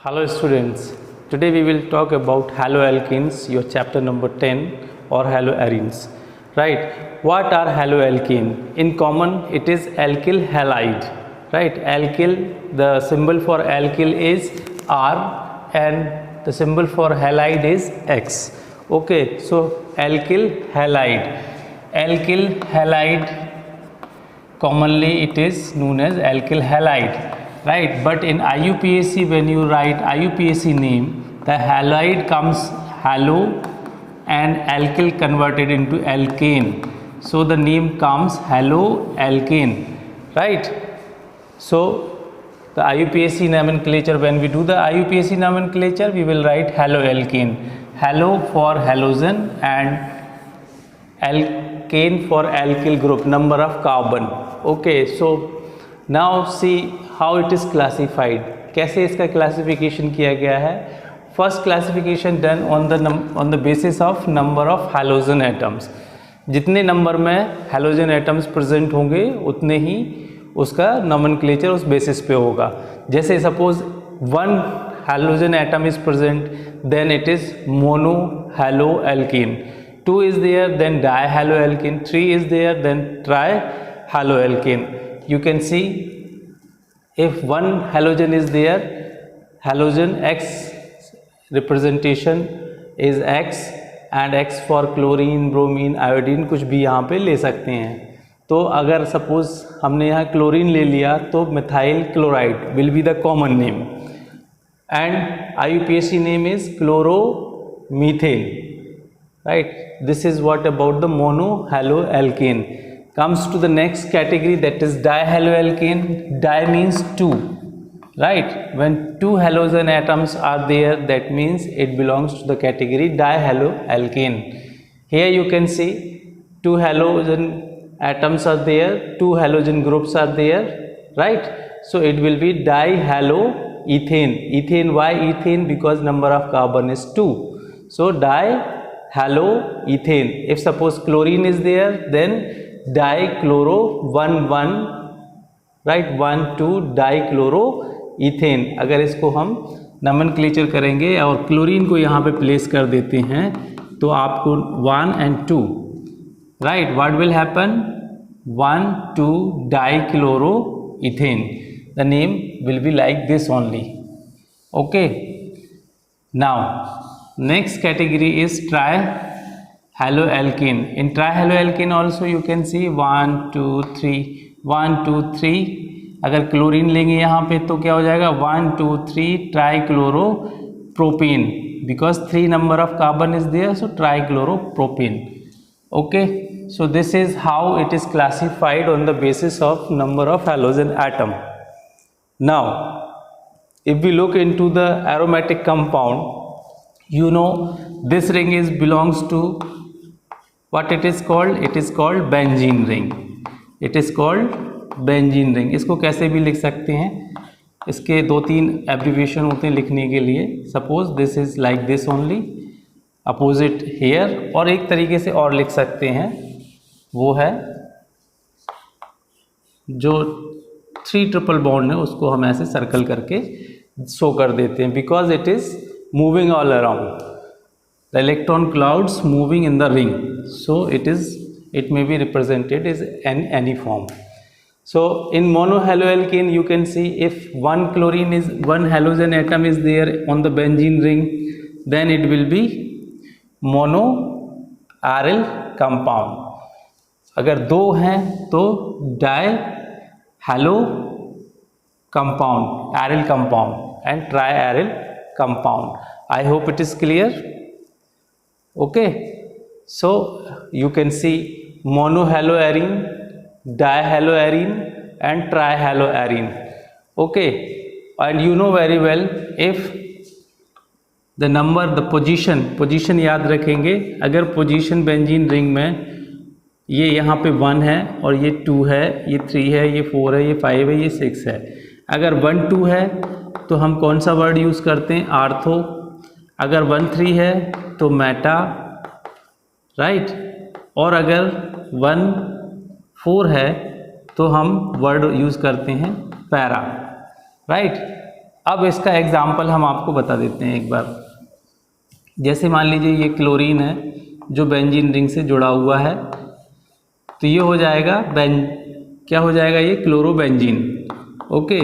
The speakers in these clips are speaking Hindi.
Hello students, today we will talk about haloalkenes, your chapter number 10 or haloarenes. Right, what are haloalkene? In common it is alkyl halide. Right, alkyl, the symbol for alkyl is R and the symbol for halide is X. Okay, so alkyl halide. Alkyl halide, commonly it is known as alkyl halide. Right, but in IUPAC when you write IUPAC name, the halide comes halo and alkyl converted into alkane, so the name comes haloalkane. Right, so the IUPAC nomenclature, when we do the IUPAC nomenclature, we will write haloalkane, halo for halogen and alkane for alkyl group, number of carbon. Okay, so now see how it is classified. कैसे इसका क्लासिफिकेशन किया गया है? First classification done on the basis of number of halogen atoms. जितने नंबर में हैलोजन एटम्स प्रेजेंट होंगे उतने ही उसका नोमेनक्लेचर उस बेसिस पे होगा. जैसे suppose one halogen atom is present, then it is mono halo alkene. 2 is there, then dihaloalkene. 3 is there, then trihaloalkene. You can see if one halogen is there, halogen X representation is X and X for chlorine, bromine, iodine, कुछ भी यहाँ पे ले सकते हैं. तो अगर सपोज हमने यहाँ क्लोरीन ले लिया तो methyl chloride will be the common name and IUPAC name is chloromethane. Right, this is what about the monohaloalkane. Comes to the next category, that is dihaloalkane. Di means 2. Right, when 2 halogen atoms are there, that means it belongs to the category dihaloalkane. Here you can see 2 halogen atoms are there, 2 halogen groups are there. Right, so it will be dihaloethane. Ethane, why ethane? Because number of carbon is 2, so dihaloethane. If suppose chlorine is there, then dichloro 1,1, right, 1,2 dichloroethane. अगर इसको हम नोमेनक्लेचर करेंगे और क्लोरीन को यहाँ पे प्लेस कर देते हैं तो आपको 1 and 2, right, what will happen? 1,2 dichloroethane. The name will be like this only. Okay, now next category is trihaloalkane. In trihaloalkane also you can see 1 2 3 1 2 3. अगर क्लोरीन लेंगे यहाँ पे तो क्या हो जाएगा? 1 2 3 trichloropropane, because 3 number of carbon is there, so trichloropropane. Okay, so this is how it is classified on the basis of number of halogen atom. Now if we look into the aromatic compound, you know this ring is belongs to what it is called? It is called benzene ring. It is called benzene ring. इसको कैसे भी लिख सकते हैं, इसके 2-3 एब्रीविएशन होते हैं लिखने के लिए. Suppose this is like this only, opposite here. और एक तरीके से और लिख सकते हैं, वो है जो 3 ट्रिपल बॉन्ड है उसको हम ऐसे सर्कल करके शो कर देते हैं, because it is moving all around, the electron clouds moving in the ring, so it may be represented as any form. So in monohaloalkane you can see if one halogen atom is there on the benzene ring, then it will be monoaryl compound. अगर 2 हैं तो dihalo compound, aryl compound and triaryl compound. I hope it is clear. Okay, so you can see monohaloarine, dihaloarine and trihaloarine. Okay, and you know very well, if the number, the position याद रखेंगे. अगर position benzene ring में ये यहाँ पे 1 है और ये 2 है, ये 3 है, ये 4 है, ये 5 है, ये 6 है. अगर 1 2 है तो हम कौन सा वर्ड यूज़ करते हैं? आर्थो. अगर 1 3 है तो मेटा, राइट. और अगर 1 4 है तो हम वर्ड यूज़ करते हैं पैरा, राइट. अब इसका एग्जाम्पल हम आपको बता देते हैं एक बार। जैसे मान लीजिए ये क्लोरीन है जो बेंजीन रिंग से जुड़ा हुआ है, तो ये हो जाएगा क्या हो जाएगा, ये क्लोरोबेंजीन। ओके,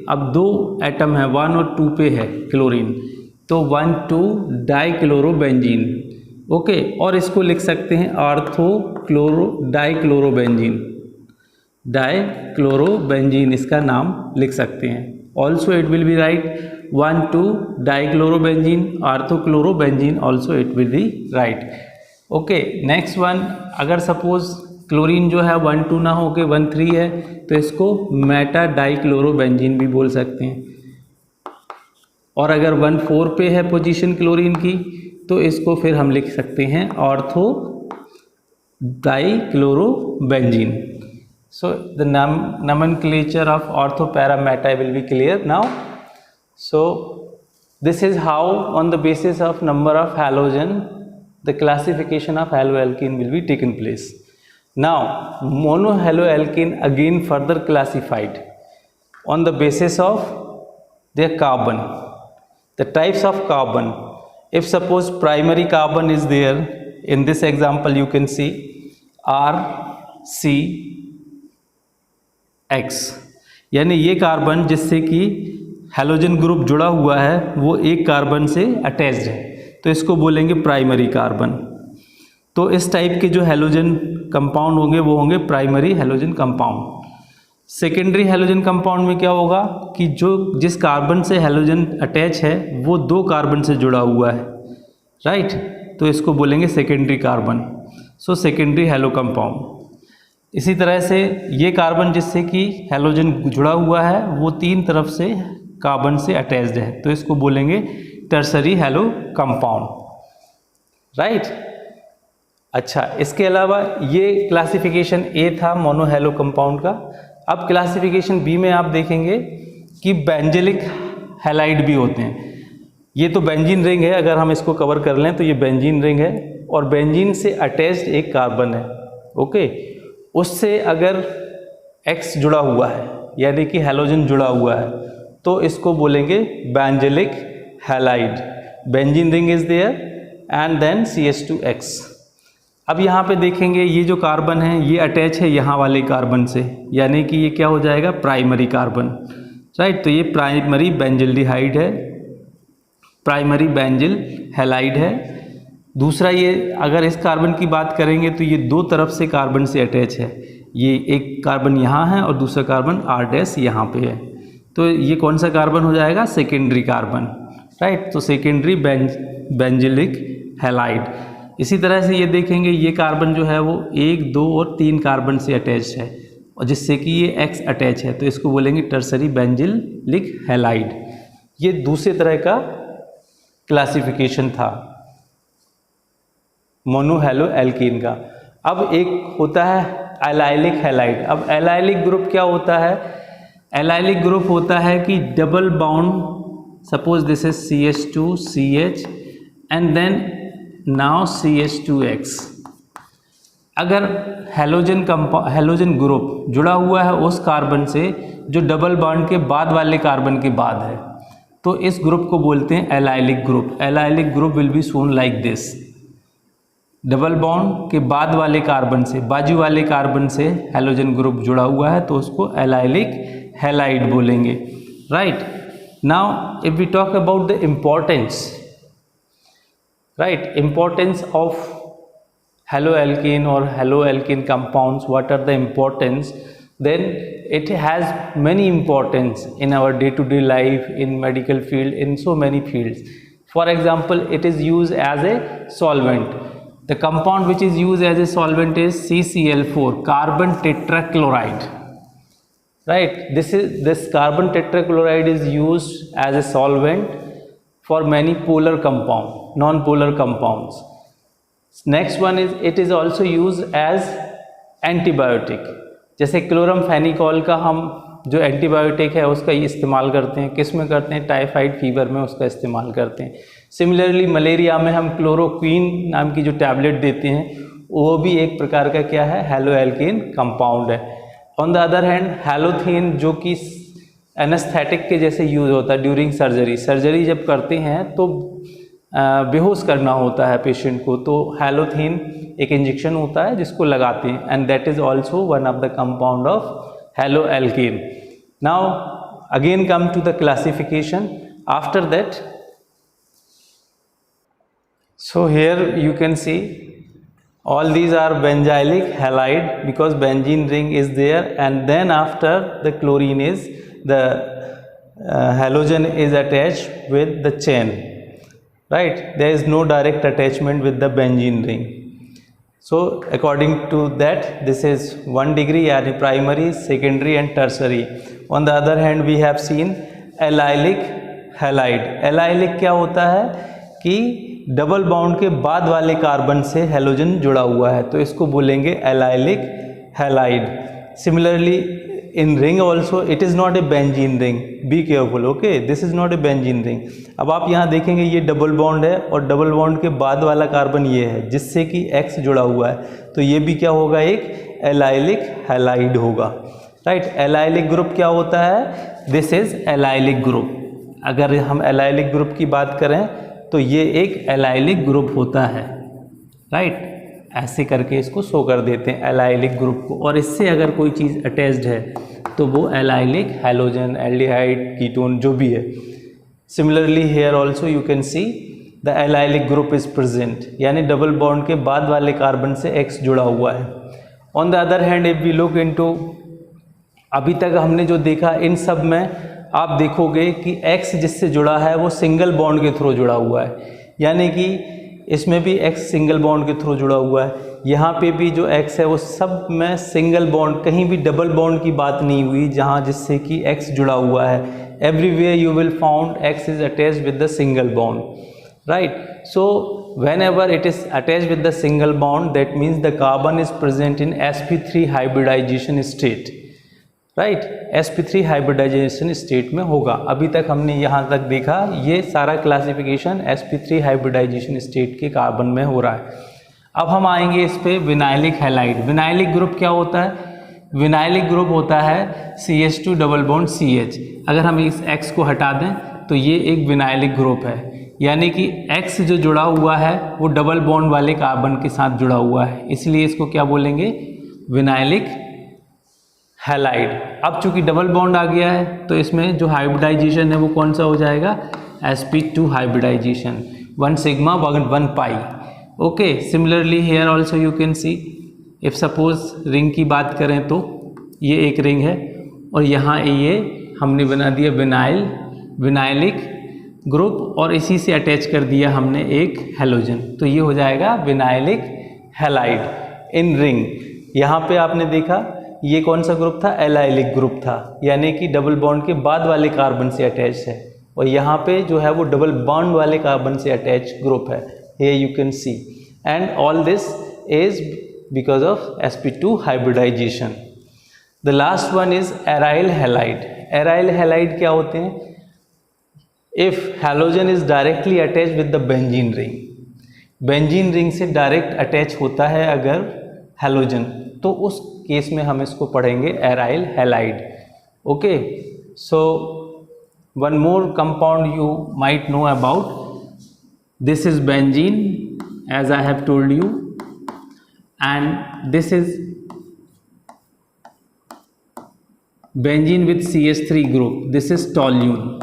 अब 2 एटम है, 1 और 2 पे है क्लोरीन, तो 1,2 डाइक्लोरोबेंजीन। ओके, और इसको लिख सकते हैं डाइक्लोरोबेंजीन। डाइक्लोरोबेंजीन इसका नाम लिख सकते हैं। Also it will be right 1,2 dichlorobenzene, orthochlorobenzene also it will be right. Okay, next one, अगर सपोज क्लोरीन जो है 1,2 ना हो के 1,3 है, तो इसको मेटा डाइक्लोरोबेंजीन भी बोल सकते हैं। और अगर 1,4 पे है पोजीशन क्लोरीन की, तो इसको फिर हम लिख सकते हैं ortho dichlorobenzene. So the nomenclature of ortho para meta will be clear now. So this is how, on the basis of number of halogen, the classification of haloalkene will be taken place. Now monohaloalkene again further classified on the basis of their carbon, the types of carbon. If suppose primary carbon is there, in this example you can see RCX, यानी ये कार्बन जिससे कि हैलोजन ग्रुप जुड़ा हुआ है वो एक कार्बन से अटैच्ड है, तो इसको बोलेंगे प्राइमरी कार्बन। तो इस टाइप के जो हैलोजन कंपाउंड होंगे वो होंगे primary halogen compound. Secondary halogen compound में क्या होगा कि जिस कार्बन से हैलोजन अटैच है वो 2 कार्बन से जुड़ा हुआ है, राइट, तो इसको बोलेंगे secondary carbon. So secondary hello compound. इसी तरह से ये कार्बन जिससे कि हैलोजन जुड़ा हुआ है वो 3 तरफ से कार्बन से अटैच्ड है, तो इसको बोलेंगे टर्सरी हैलो कंपाउंड, राइट। अच्छा, इसके अलावा ये क्लासिफिकेशन ए था मोनो हैलो कंपाउंड का। अब क्लासिफिकेशन बी में आप देखेंगे कि बेंजिलिक हैलाइड भी होते हैं। ये तो बेंजीन रिंग है, अगर हम इसको कवर कर लें तो ये बेंजीन रिंग है और बेंजीन से अटैच्ड एक कार्बन है। ओके, उससे अगर X जुड़ा हुआ है यानी कि हैलोजन जुड़ा हुआ है, तो इसको बोलेंगे benzylic halide. Benzene ring is there and then CH2X। अब यहाँ पे देखेंगे ये जो कार्बन है ये अटैच है यहाँ वाले कार्बन से, यानी कि ये क्या हो जाएगा, प्राइमरी कार्बन, राइट। तो ये प्राइमरी बेंजिल्डिहाइड है, प्राइमरी बेंजिल हैलाइड है। दूसरा, ये अगर इस कार्बन की बात करेंगे तो ये 2 तरफ से कार्बन से अटैच है, ये एक कार्बन यहाँ है और दूसरा कार्बन R' यहाँ पे है, तो ये कौन सा कार्बन हो जाएगा, सेकेंडरी कार्बन, राइट। तो सेकेंडरी बेंजिलिक हैलाइड। इसी तरह से ये देखेंगे ये कार्बन जो है वो 1, 2 और 3 कार्बन से अटैच है और जिससे कि ये X अटैच है, तो इसको बोलेंगे टर्सरी बेंजिलिक हैलाइड। ये दूसरे तरह का क्लासिफिकेशन था मोनोहैलो एल्कीन का। अब एक होता है एलाइलिक हैलाइड। अब एलाइलिक ग्रुप क्या होता है, एलाइलिक ग्रुप होता है कि double bond, suppose this is CH2CH and then now CH2X। अगर हैलोजन ग्रुप जुड़ा हुआ है उस कार्बन से जो डबल बॉन्ड के बाद वाले कार्बन के बाद है, तो इस ग्रुप को बोलते हैं allylic group. Allylic group will be shown like this. Double bond के बाद वाले कार्बन से, बाजू वाले कार्बन से हैलोजन ग्रुप जुड़ा हुआ है तो उसको एलाइलिक हैलाइड बोलेंगे, right. Now if we talk about the importance, right, importance of haloalkene or haloalkene compounds, what are the importance, then it has many importance in our day-to-day life, in medical field, in so many fields. For example, it is used as a solvent. The compound which is used as a solvent is CCl4, carbon tetrachloride, right. This carbon tetrachloride is used as a solvent for many polar compounds, non-polar compounds. Next one is it is also use as antibiotic. जैसे क्लोरमफेनिकॉल का हम जो एंटीबायोटिक है उसका इस्तेमाल करते हैं, किस में करते हैं, टाइफाइड फीवर में उसका इस्तेमाल करते हैं। सिमिलरली मलेरिया में हम क्लोरोक्वीन नाम की जो टैबलेट देते हैं वो भी एक प्रकार का क्या है, हैलोएल्केन कंपाउंड है। ऑन द अदर हैंड हैलोथेन जो कि एनेस्थेटिक के जैसे यूज़ होता है ड्यूरिंग सर्जरी। सर्जरी जब करते हैं तो बेहोश करना होता है पेशेंट को, तो हैलोथीन एक इंजेक्शन होता है जिसको लगाते हैं, and that is also one of the compound of haloalkane. Now again come to the classification after that. So here you can see all these are benzylic halide because benzene ring is there, and then after the chlorine is the halogen is attached with the chain, right? There is no direct attachment with the benzene ring. So according to that, this is 1 degree, yani primary, secondary and tertiary. On the other hand we have seen allylic halide. allylic क्या होता है कि डबल बॉन्ड के बाद वाले कार्बन से हेलोजन जुड़ा हुआ है, तो इसको बोलेंगे allylic halide. Similarly in ring also it is not a benzene ring, be careful, okay, this is not a benzene ring. अब आप यहाँ देखेंगे ये डबल बॉन्ड है और डबल बॉन्ड के बाद वाला कार्बन ये है जिससे कि एक्स जुड़ा हुआ है, तो ये भी क्या होगा, एक एलाइलिक हैलाइड होगा, राइट। एलाइलिक ग्रुप क्या होता है, दिस इज़ एलाइलिक ग्रुप। अगर हम एलाइलिक ग्रुप की बात करें तो ये एक एलाइलिक ग्रुप होता है, राइट। ऐसे करके इसको शो कर देते हैं एलाइलिक ग्रुप को, और इससे अगर कोई चीज़ अटैच्ड है तो वो एलाइलिक हैलोजन, एल्डिहाइड, कीटोन जो भी है। Similarly here also you can see the allylic group is present, यानी डबल बॉन्ड के बाद वाले कार्बन से एक्स जुड़ा हुआ है। On the other hand if we look into, अभी तक हमने जो देखा इन सब में आप देखोगे कि X जिससे जुड़ा है वो सिंगल बॉन्ड के थ्रू जुड़ा हुआ है, यानी कि इसमें भी X सिंगल बॉन्ड के थ्रू जुड़ा हुआ है। यहाँ पे भी जो X है वो सब में सिंगल बॉन्ड, कहीं भी डबल बॉन्ड की बात नहीं हुई जहाँ जिससे कि X जुड़ा हुआ है। Everywhere you will found X is attached with the single bond, right. So whenever it is attached with the single bond, that means the carbon is present in sp3 hybridization state, right. sp3 hybridization state में होगा। अभी तक हमने यहाँ तक देखा ये सारा क्लासिफिकेशन sp3 हाइब्रिडाइजेशन स्टेट के कार्बन में हो रहा है। अब हम आएंगे इस पे विनाइलिक हैलाइड। विनाइलिक ग्रुप क्या होता है, विनाइलिक ग्रुप होता है CH2 डबल बॉन्ड CH। अगर हम इस X को हटा दें तो ये एक विनाइलिक ग्रुप है, यानी कि X जो जुड़ा हुआ है वो डबल बॉन्ड वाले कार्बन के साथ जुड़ा हुआ है, इसलिए इसको क्या बोलेंगे, विनाइलिक हैलाइड। अब चूंकि डबल बॉन्ड आ गया है तो इसमें जो हाइब्रिडाइजेशन है वो कौन सा हो जाएगा, sp2 hybridization, 1 sigma 1 pi, okay. Similarly here also you can see, if suppose ring की बात करें तो ये एक रिंग है और यहाँ ये हमने बना दिया विनाइलिक ग्रुप और इसी से अटैच कर दिया हमने एक हेलोजन, तो ये हो जाएगा विनाइलिक हैलाइड इन रिंग। यहाँ पे आपने देखा ये कौन सा ग्रुप था, एलाइलिक ग्रुप था, यानी कि डबल बॉन्ड के बाद वाले कार्बन से अटैच है, और यहाँ पे जो है वो डबल बॉन्ड वाले कार्बन से अटैच ग्रुप है, here you can see, and all this is because of sp2 hybridization. The last one is aryl halide. Aryl halide क्या होते हैं, if halogen is directly attached with the benzene ring, benzene ring से डायरेक्ट अटैच होता है अगर हैलोजन, तो उस केस में हम इसको पढ़ेंगे aryl halide, okay. So one more compound you might know about, this is benzene as I have told you, and this is benzene with CH3 group, this is toluene,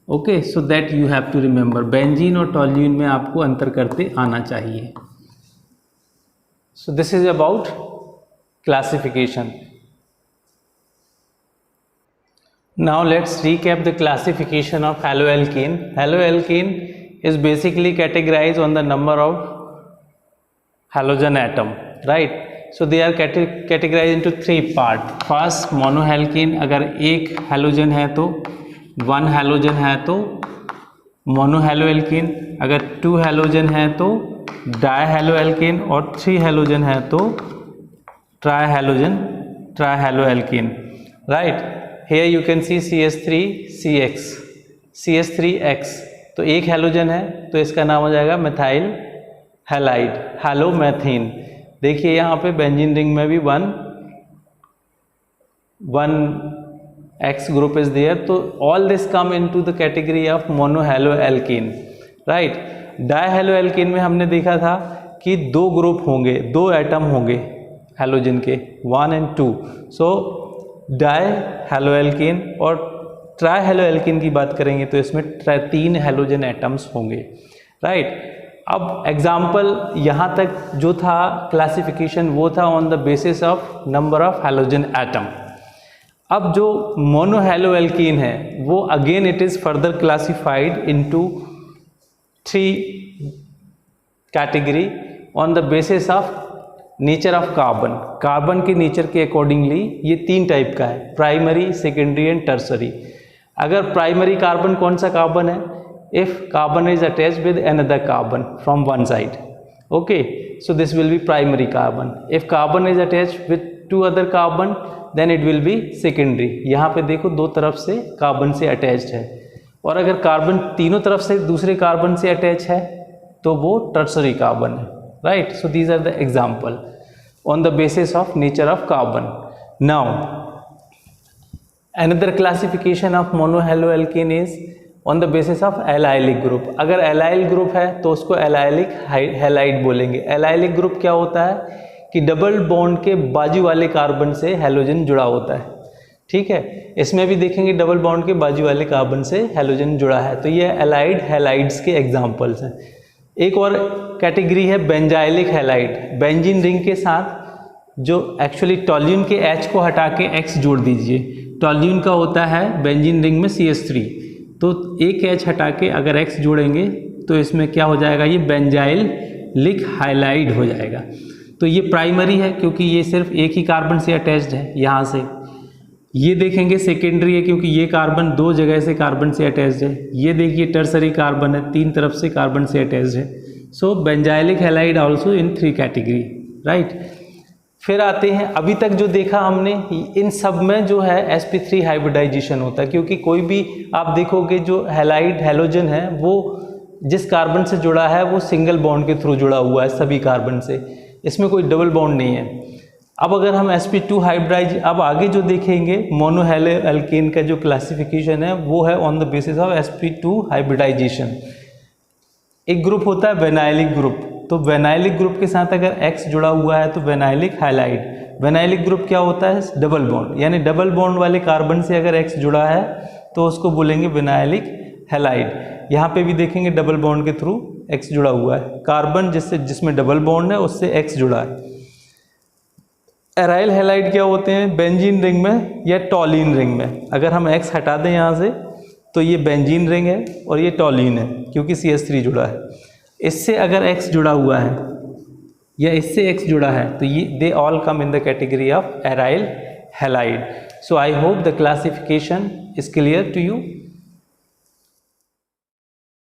okay. So that you have to remember, benzene और टॉल्यून में आपको अंतर करते आना चाहिए। So this is about classification. Now let's recap the classification of haloalkane. Haloalkane is basically categorized on the number of halogen atom, right? So they are categorized into 3 parts. First monoalkane, अगर एक halogen है तो 1 halogen है तो monohaloalkane, अगर 2 halogen है तो डायहैलोएल्केन और 3 हैलोजन है तो trihaloalkane, right. Here you can see CH3X, तो एक हैलोजन है तो इसका नाम हो जाएगा मिथाइल हैलाइड, हैलोमेथेन। देखिए यहाँ पे बेंजीन रिंग में भी one X group is there, तो all this come into the category of monohaloalkene, right? डायहैलोएल्केन में हमने देखा था कि दो ग्रुप होंगे, दो एटम होंगे हैलोजन के 1 and 2, सो डायहैलोएल्केन। और ट्राइहैलोएल्केन की बात करेंगे तो इसमें 3 हैलोजन एटम्स होंगे, राइट? अब एग्जाम्पल यहाँ तक जो था क्लासिफिकेशन वो था on the basis of number of halogen atom. अब जो मोनोहैलोएल्केन है वो again it is further classified into 3 category on the basis of nature of carbon. Carbon के नेचर के अकॉर्डिंगली ये 3 टाइप का है, प्राइमरी, सेकेंडरी एंड टर्सरी। अगर प्राइमरी कार्बन कौन सा कार्बन है? if carbon is attached with another carbon from one side, okay, so this will be primary carbon. If carbon is attached with 2 other carbon then it will be secondary. यहाँ पे देखो दो तरफ से कार्बन से अटैच्ड है, और अगर कार्बन तीनों तरफ से दूसरे कार्बन से अटैच है तो वो टर्सरी कार्बन है, right? So these are the example on the basis of nature of carbon. Now another classification of monohaloalkane is on the basis of allylic group. अगर एलाइल ग्रुप है तो उसको एलाइलिक हैलाइड बोलेंगे। एलाइलिक ग्रुप क्या होता है कि डबल बॉन्ड के बाजू वाले कार्बन से हैलोजन जुड़ा होता है, ठीक है? इसमें भी देखेंगे डबल बॉन्ड के बाजू वाले कार्बन से हैलोजन जुड़ा है, तो ये एलाइड हैलाइड्स के एग्जाम्पल्स हैं। एक और कैटेगरी है बेंजाइलिक हैलाइड। बेंजीन रिंग के साथ जो एक्चुअली टॉल्यून के H को हटा के X जोड़ दीजिए, टॉल्यून का होता है बेंजीन रिंग में CH3, तो एक H हटा के अगर X जोड़ेंगे तो इसमें क्या हो जाएगा? ये बेंजाइलिक हैलाइड हो जाएगा। तो ये प्राइमरी है क्योंकि ये सिर्फ एक ही कार्बन से अटैच्ड है यहाँ से। ये देखेंगे सेकेंडरी है क्योंकि ये कार्बन 2 जगह से कार्बन से अटैच्ड है। ये देखिए टर्सरी कार्बन है, 3 तरफ से कार्बन से अटैच्ड है। So benzylic halide also in 3 category, right? फिर आते हैं, अभी तक जो देखा हमने इन सब में जो है sp3 हाइब्रिडाइजेशन होता है, क्योंकि कोई भी आप देखोगे जो हैलाइड हैलोजन है वो जिस कार्बन से जुड़ा है वो सिंगल बॉन्ड के थ्रू जुड़ा हुआ है सभी कार्बन से, इसमें कोई डबल बॉन्ड नहीं है। अब अगर हम sp2 हाइब्रिडाइज, अब आगे जो देखेंगे मोनोहैलोएल्केन का जो क्लासिफिकेशन है वो है on the basis of sp2 hybridization. एक ग्रुप होता है वेनाइलिक ग्रुप, तो वेनाइलिक ग्रुप के साथ अगर X जुड़ा हुआ है तो वेनाइलिक हैलाइड। वेनाइलिक ग्रुप क्या होता है? डबल बॉन्ड, यानी डबल बॉन्ड वाले कार्बन से अगर X जुड़ा है तो उसको बोलेंगे वेनाइलिक हैलाइड। यहाँ पे भी देखेंगे डबल बॉन्ड के थ्रू X जुड़ा हुआ है, कार्बन जिसमें डबल बॉन्ड है उससे X जुड़ा है। एराइल हैलाइड क्या होते हैं? बेंजीन रिंग में या टॉलीन रिंग में। अगर हम X हटा दें यहाँ से तो ये बेंजीन रिंग है और ये टॉलीन है क्योंकि CH3 जुड़ा है। इससे अगर X जुड़ा हुआ है या इससे X जुड़ा है तो ये they all come in the category of aryl halide. So I hope the classification is clear to you.